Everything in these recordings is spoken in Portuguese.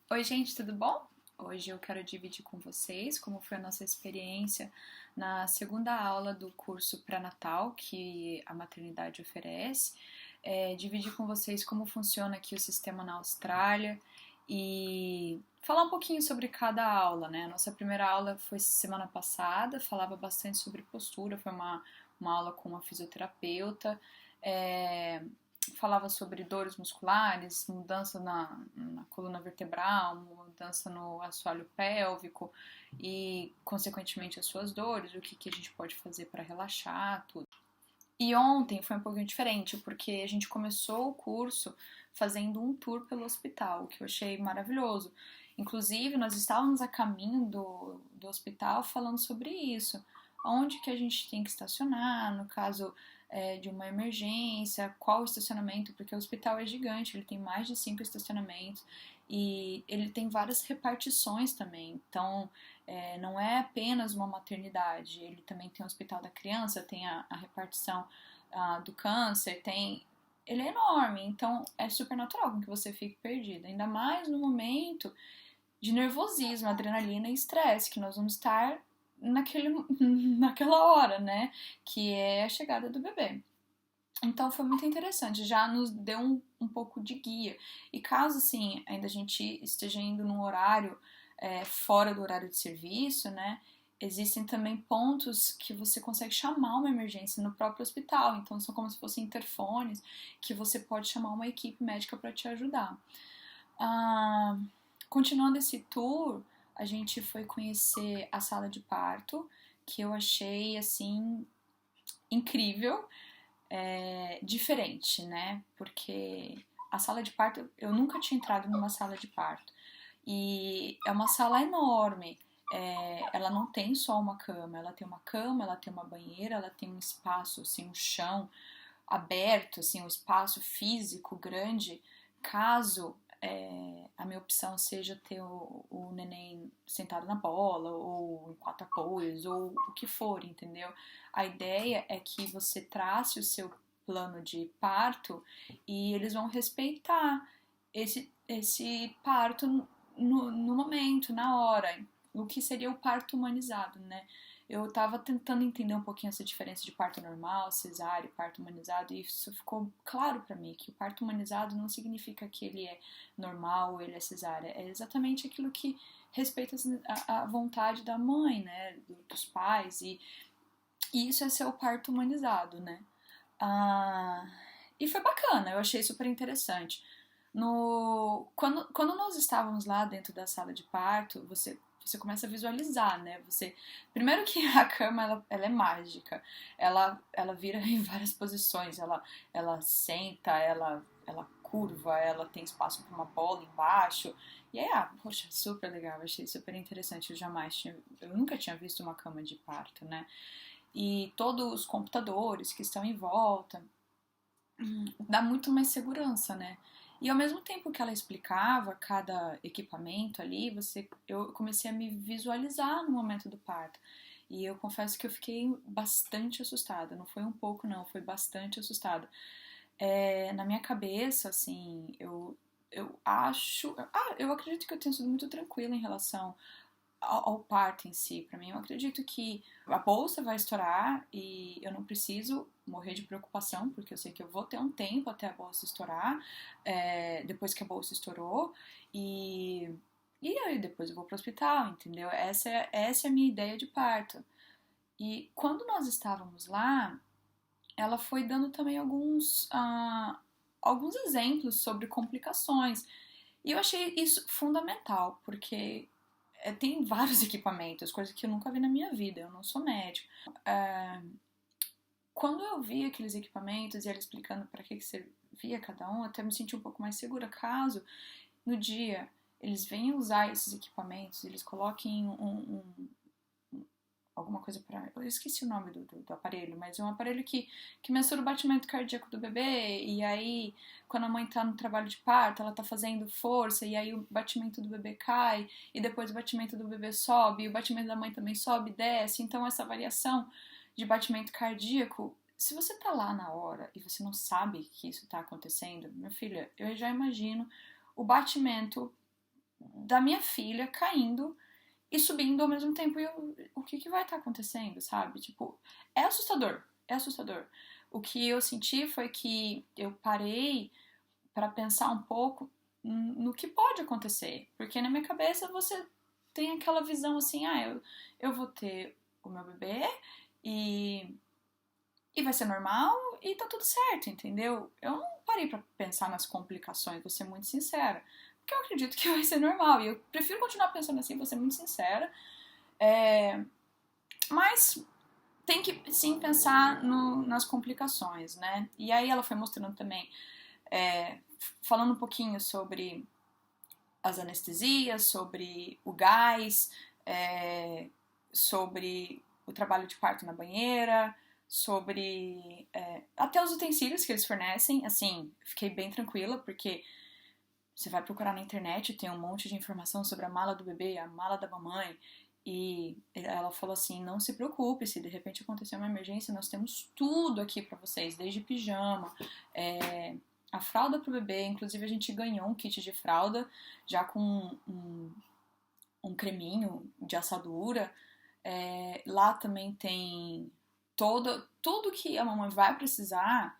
Oi, gente, tudo bom? Hoje eu quero dividir com vocês como foi a nossa experiência na segunda aula do curso pré-natal que a maternidade oferece. Dividir com vocês como funciona aqui o sistema na Austrália e falar um pouquinho sobre cada aula, né? A nossa primeira aula foi semana passada, falava bastante sobre postura, foi uma aula com uma fisioterapeuta. É, Falava sobre dores musculares, mudança na coluna vertebral, mudança no assoalho pélvico e, consequentemente, as suas dores, o que a gente pode fazer para relaxar, tudo. E ontem foi um pouquinho diferente, porque a gente começou o curso fazendo um tour pelo hospital, que eu achei maravilhoso. Inclusive, nós estávamos a caminho do hospital falando sobre isso. Onde que a gente tem que estacionar, no caso de uma emergência, qual o estacionamento, porque o hospital é gigante, ele tem mais de 5 estacionamentos e ele tem várias repartições também. Então, não é apenas uma maternidade, ele também tem o hospital da criança, tem a repartição do câncer, tem. Ele é enorme, então é super natural com que você fique perdido, ainda mais no momento de nervosismo, adrenalina e estresse, que nós vamos estar naquele, naquela hora, né? Que é a chegada do bebê. Então foi muito interessante, já nos deu um pouco de guia. E caso assim, ainda a gente esteja indo num horário fora do horário de serviço, né? Existem também pontos que você consegue chamar uma emergência no próprio hospital. Então são como se fossem interfones que você pode chamar uma equipe médica para te ajudar. Ah, Continuando esse tour, a gente foi conhecer a sala de parto, que eu achei assim incrível, diferente, né? Porque a sala de parto, eu nunca tinha entrado numa sala de parto. E é uma sala enorme. Ela não tem só uma cama, ela tem uma banheira, ela tem um espaço, assim, um chão aberto, assim, um espaço físico grande, caso a minha opção seja ter o neném sentado na bola, ou em quatro apoios, ou o que for, entendeu? A ideia é que você trace o seu plano de parto e eles vão respeitar esse parto no momento, na hora, o que seria o parto humanizado, né? Eu tava tentando entender um pouquinho essa diferença de parto normal, cesárea e parto humanizado, e isso ficou claro para mim, que o parto humanizado não significa que ele é normal ou ele é cesárea, é exatamente aquilo que respeita a vontade da mãe, né, dos pais, e isso é ser o parto humanizado, né. Ah, e foi bacana, eu achei super interessante. Quando nós estávamos lá dentro da sala de parto, você começa a visualizar, né? Primeiro que a cama ela é mágica, ela vira em várias posições, ela senta, ela curva, ela tem espaço para uma bola embaixo. E aí, poxa, super legal, achei super interessante. Eu nunca tinha visto uma cama de parto, né? E todos os computadores que estão em volta, dá muito mais segurança, né? E ao mesmo tempo que ela explicava cada equipamento ali, eu comecei a me visualizar no momento do parto. E eu confesso que eu fiquei bastante assustada. Não foi um pouco, não, foi bastante assustada. Na minha cabeça, assim, eu acho. Eu acredito que eu tenho sido muito tranquila em relação ao parto em si. Para mim, eu acredito que a bolsa vai estourar e eu não preciso morrer de preocupação, porque eu sei que eu vou ter um tempo até a bolsa estourar, depois que a bolsa estourou, e, e aí depois eu vou pro hospital, entendeu? Essa é a minha ideia de parto. E quando nós estávamos lá, ela foi dando também alguns exemplos sobre complicações. E eu achei isso fundamental, porque tem vários equipamentos, coisas que eu nunca vi na minha vida, eu não sou médico. Quando eu vi aqueles equipamentos e ela explicando para que servia cada um, eu até me senti um pouco mais segura, caso no dia eles venham usar esses equipamentos, eles coloquem alguma coisa para. Eu esqueci o nome do aparelho, mas é um aparelho que mensura o batimento cardíaco do bebê, e aí, quando a mãe tá no trabalho de parto, ela tá fazendo força, e aí o batimento do bebê cai, e depois o batimento do bebê sobe, e o batimento da mãe também sobe e desce, então essa variação de batimento cardíaco. Se você tá lá na hora e você não sabe que isso tá acontecendo, minha filha, eu já imagino o batimento da minha filha caindo e subindo ao mesmo tempo. E o que vai estar acontecendo, sabe? Tipo, é assustador, é assustador. O que eu senti foi que eu parei para pensar um pouco no que pode acontecer. Porque na minha cabeça você tem aquela visão assim, eu vou ter o meu bebê e, e vai ser normal e tá tudo certo, entendeu? Eu não parei para pensar nas complicações, vou ser muito sincera. Porque eu acredito que vai ser normal. E eu prefiro continuar pensando assim, vou ser muito sincera. Mas tem que sim pensar nas complicações, né? E aí ela foi mostrando também, falando um pouquinho sobre as anestesias, sobre o gás, sobre o trabalho de parto na banheira, sobre até os utensílios que eles fornecem. Assim, fiquei bem tranquila, porque você vai procurar na internet, tem um monte de informação sobre a mala do bebê, a mala da mamãe. E ela falou assim: não se preocupe, se de repente acontecer uma emergência, nós temos tudo aqui para vocês, desde pijama, a fralda pro bebê. Inclusive, a gente ganhou um kit de fralda já com um creminho de assadura. Lá também tem tudo que a mamãe vai precisar.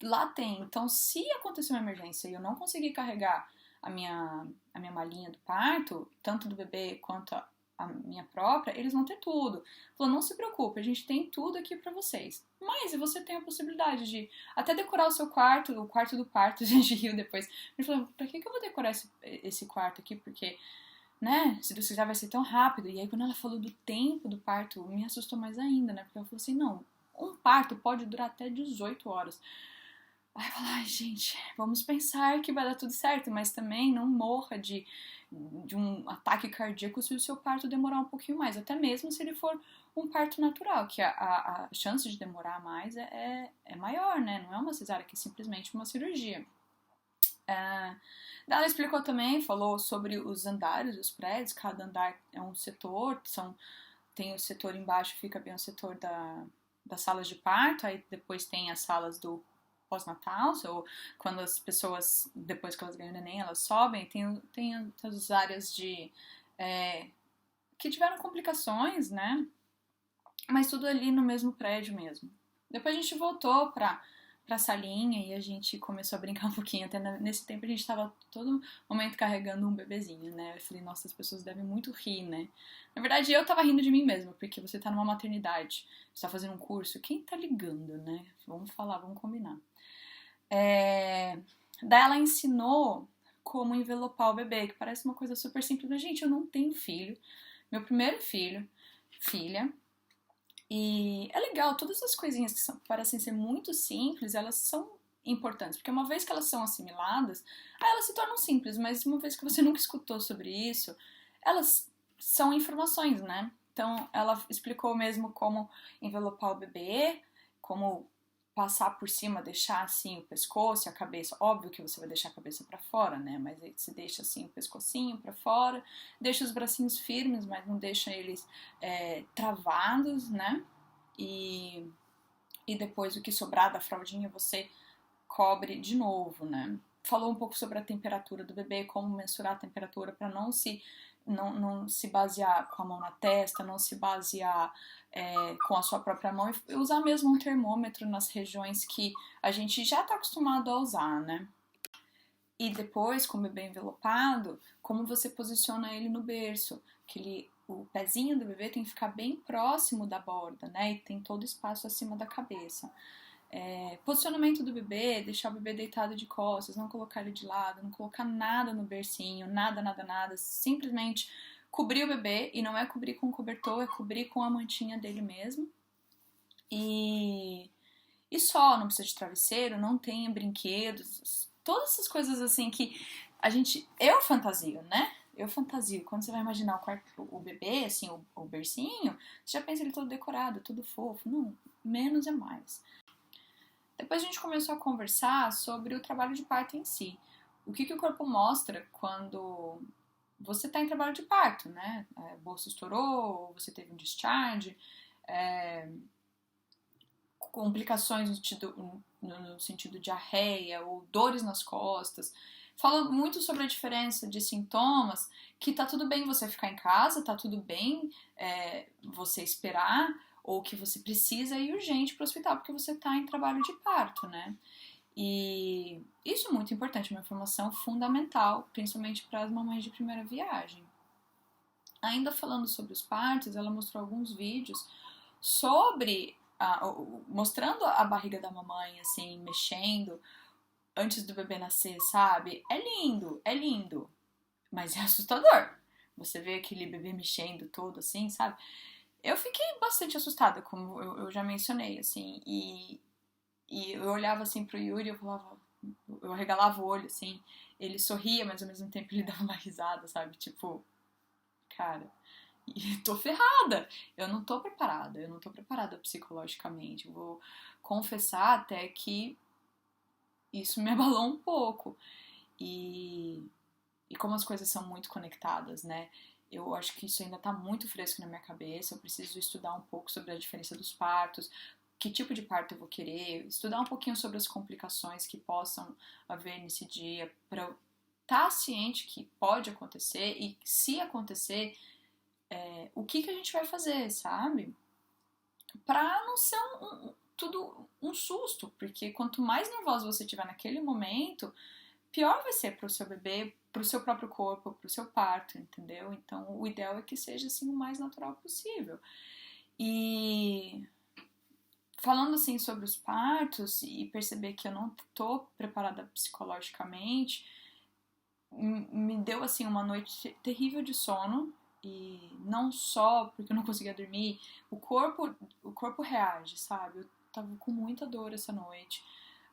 Lá tem. Então, se acontecer uma emergência e eu não conseguir carregar a minha malinha do parto, tanto do bebê quanto a minha própria, eles vão ter tudo. Falou, não se preocupe, a gente tem tudo aqui pra vocês. Mas você tem a possibilidade de até decorar o seu quarto, o quarto do parto. A gente riu depois. Ele falou, pra que eu vou decorar esse quarto aqui? Porque, né, se Deus quiser vai ser tão rápido. E aí quando ela falou do tempo do parto, me assustou mais ainda, né? Porque ela falou assim, não, um parto pode durar até 18 horas. Aí eu falo, ai, gente, vamos pensar que vai dar tudo certo, mas também não morra de um ataque cardíaco se o seu parto demorar um pouquinho mais, até mesmo se ele for um parto natural, que a chance de demorar mais é maior, né? Não é uma cesárea, que é simplesmente uma cirurgia. Ela explicou também, falou sobre os andares dos prédios, cada andar é um setor, tem o setor embaixo, fica bem o setor das salas de parto, aí depois tem as salas do pós-natal, ou quando as pessoas, depois que elas ganham neném, elas sobem, tem as áreas que tiveram complicações, né? Mas tudo ali no mesmo prédio mesmo. Depois a gente voltou pra salinha e a gente começou a brincar um pouquinho. Até nesse tempo a gente tava todo momento carregando um bebezinho, né? Eu falei, nossa, as pessoas devem muito rir, né? Na verdade, eu tava rindo de mim mesma, porque você tá numa maternidade, você tá fazendo um curso, quem tá ligando, né? Vamos falar, vamos combinar. Daí ela ensinou como envelopar o bebê, que parece uma coisa super simples, mas gente, eu não tenho filho. Meu primeiro filho, filha, e é legal, todas as coisinhas que parecem ser muito simples, elas são importantes, porque uma vez que elas são assimiladas, aí elas se tornam simples, mas uma vez que você nunca escutou sobre isso, elas são informações, né? Então, ela explicou mesmo como envelopar o bebê, como passar por cima, deixar assim o pescoço e a cabeça. Óbvio que você vai deixar a cabeça para fora, né? Mas aí você deixa assim o pescocinho para fora, deixa os bracinhos firmes, mas não deixa eles travados, né? E depois o que sobrar da fraldinha você cobre de novo, né? Falou um pouco sobre a temperatura do bebê, como mensurar a temperatura para não se basear com a mão na testa, não se basear com a sua própria mão e usar mesmo um termômetro nas regiões que a gente já está acostumado a usar, né? E depois, com o bebê envelopado, como você posiciona ele no berço, que o pezinho do bebê tem que ficar bem próximo da borda, né? E tem todo o espaço acima da cabeça. Posicionamento do bebê, deixar o bebê deitado de costas, não colocar ele de lado, não colocar nada no bercinho, nada, nada, nada, simplesmente cobrir o bebê, e não é cobrir com cobertor, é cobrir com a mantinha dele mesmo. E só, não precisa de travesseiro, não tenha brinquedos, todas essas coisas assim que eu fantasio, né? Eu fantasio. Quando você vai imaginar o bebê, assim, o bercinho, você já pensa ele todo decorado, tudo fofo. Não, menos é mais. Depois a gente começou a conversar sobre o trabalho de parto em si. O que o corpo mostra quando você está em trabalho de parto, né? Bolsa estourou, você teve um discharge, complicações no sentido de diarreia ou dores nas costas. Falou muito sobre a diferença de sintomas, que tá tudo bem você ficar em casa, tá tudo bem você esperar, ou que você precisa ir urgente para o hospital porque você tá em trabalho de parto, né? E isso é muito importante, uma informação fundamental, principalmente para as mamães de primeira viagem. Ainda falando sobre os partos, ela mostrou alguns vídeos sobre mostrando a barriga da mamãe, assim, mexendo antes do bebê nascer, sabe? É lindo, é lindo, mas é assustador. Você vê aquele bebê mexendo todo, assim, sabe? Eu fiquei bastante assustada, como eu já mencionei, assim, e eu olhava assim pro Yuri e eu falava, eu arregalava o olho, assim, ele sorria, mas ao mesmo tempo ele dava uma risada, sabe? Tipo, cara, e tô ferrada, eu não tô preparada psicologicamente, eu vou confessar até que isso me abalou um pouco. E como as coisas são muito conectadas, né? Eu acho que isso ainda tá muito fresco na minha cabeça. Eu preciso estudar um pouco sobre a diferença dos partos, que tipo de parto eu vou querer, estudar um pouquinho sobre as complicações que possam haver nesse dia, para eu estar ciente que pode acontecer e se acontecer, o que a gente vai fazer, sabe? Pra não ser tudo um susto, porque quanto mais nervosa você tiver naquele momento, pior vai ser pro seu bebê, pro seu próprio corpo, pro seu parto, entendeu? Então, o ideal é que seja assim o mais natural possível. E falando assim sobre os partos e perceber que eu não tô preparada psicologicamente, me deu assim uma noite terrível de sono. E não só porque eu não conseguia dormir, o corpo reage, sabe? Eu tava com muita dor essa noite.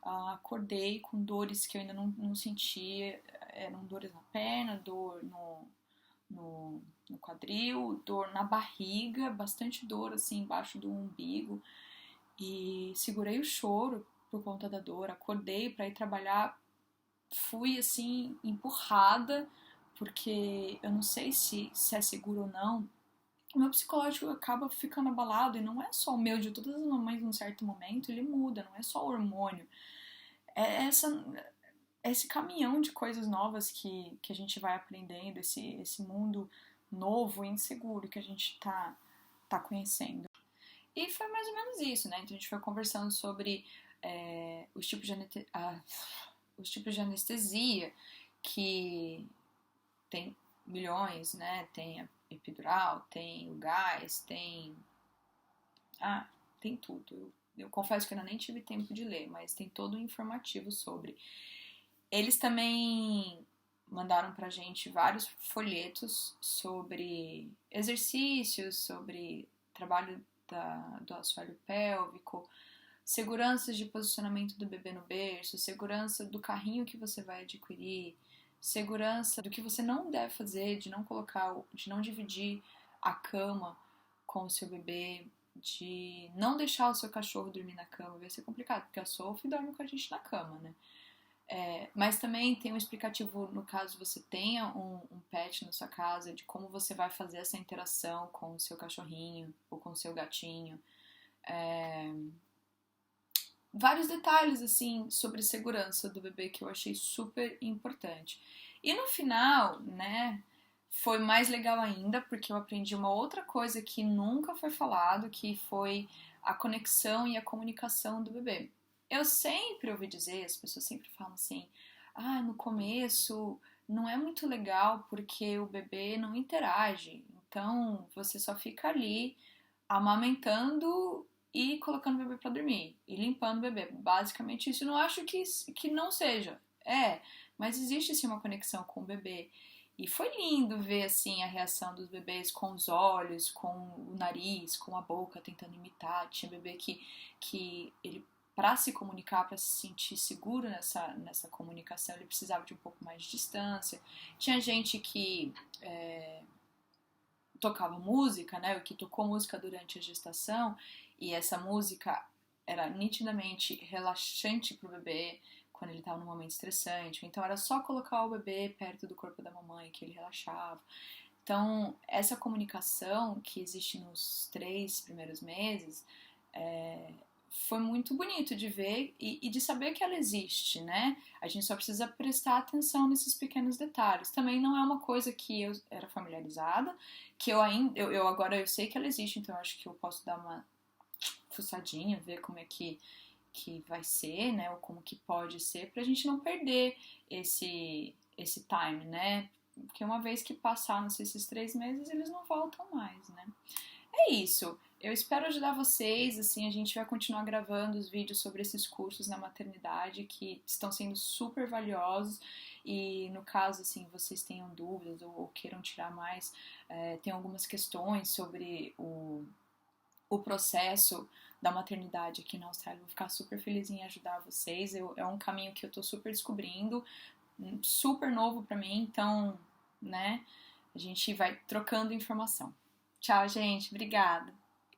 Acordei com dores que eu ainda não sentia, eram dores na perna, dor no quadril, dor na barriga, bastante dor assim embaixo do umbigo, e segurei o choro por conta da dor. Acordei para ir trabalhar, fui assim empurrada, porque eu não sei se é seguro ou não. O meu psicológico acaba ficando abalado, e não é só o meu, de todas as mamães num certo momento, ele muda, não é só o hormônio. É esse caminhão de coisas novas que a gente vai aprendendo, esse mundo novo e inseguro que a gente tá conhecendo. E foi mais ou menos isso, né? Então a gente foi conversando sobre os tipos de anestesia, que tem milhões, né? Tem a epidural, tem o gás, tem tudo. Eu confesso que eu ainda nem tive tempo de ler, mas tem todo um informativo sobre. Eles também mandaram pra gente vários folhetos sobre exercícios, sobre trabalho do assoalho pélvico, seguranças de posicionamento do bebê no berço, segurança do carrinho que você vai adquirir, segurança do que você não deve fazer, de não dividir a cama com o seu bebê, de não deixar o seu cachorro dormir na cama. Vai ser complicado, porque a Sophie dorme com a gente na cama, né? Mas também tem um explicativo no caso você tenha um pet na sua casa, de como você vai fazer essa interação com o seu cachorrinho ou com o seu gatinho. Vários detalhes assim sobre segurança do bebê que eu achei super importante. E no final, né, foi mais legal ainda, porque eu aprendi uma outra coisa que nunca foi falado, que foi a conexão e a comunicação do bebê. Eu sempre ouvi dizer, as pessoas sempre falam assim, no começo não é muito legal porque o bebê não interage, então você só fica ali amamentando e colocando o bebê para dormir e limpando o bebê. Basicamente isso. Eu não acho que não seja. Mas existe sim uma conexão com o bebê. E foi lindo ver assim a reação dos bebês com os olhos, com o nariz, com a boca tentando imitar. Tinha bebê que ele, para se comunicar, para se sentir seguro nessa comunicação, ele precisava de um pouco mais de distância. Tinha gente que tocava música, né, o que tocou música durante a gestação, e essa música era nitidamente relaxante pro bebê quando ele estava num momento estressante. Então era só colocar o bebê perto do corpo da mamãe que ele relaxava. Então essa comunicação que existe nos 3 primeiros meses foi muito bonito de ver e de saber que ela existe, né? A gente só precisa prestar atenção nesses pequenos detalhes. Também não é uma coisa que eu era familiarizada, que eu ainda, eu agora eu sei que ela existe, então eu acho que eu posso dar uma fuçadinha, ver como é que vai ser, né? Ou como que pode ser, pra gente não perder esse time, né? Porque uma vez que passaram esses 3 meses, eles não voltam mais, né? É isso. Eu espero ajudar vocês, assim, a gente vai continuar gravando os vídeos sobre esses cursos na maternidade que estão sendo super valiosos e no caso, assim, vocês tenham dúvidas ou queiram tirar mais, tem algumas questões sobre o processo da maternidade aqui na Austrália, eu vou ficar super feliz em ajudar vocês. É um caminho que eu tô super descobrindo, super novo pra mim, então, né, a gente vai trocando informação. Tchau, gente. Obrigada.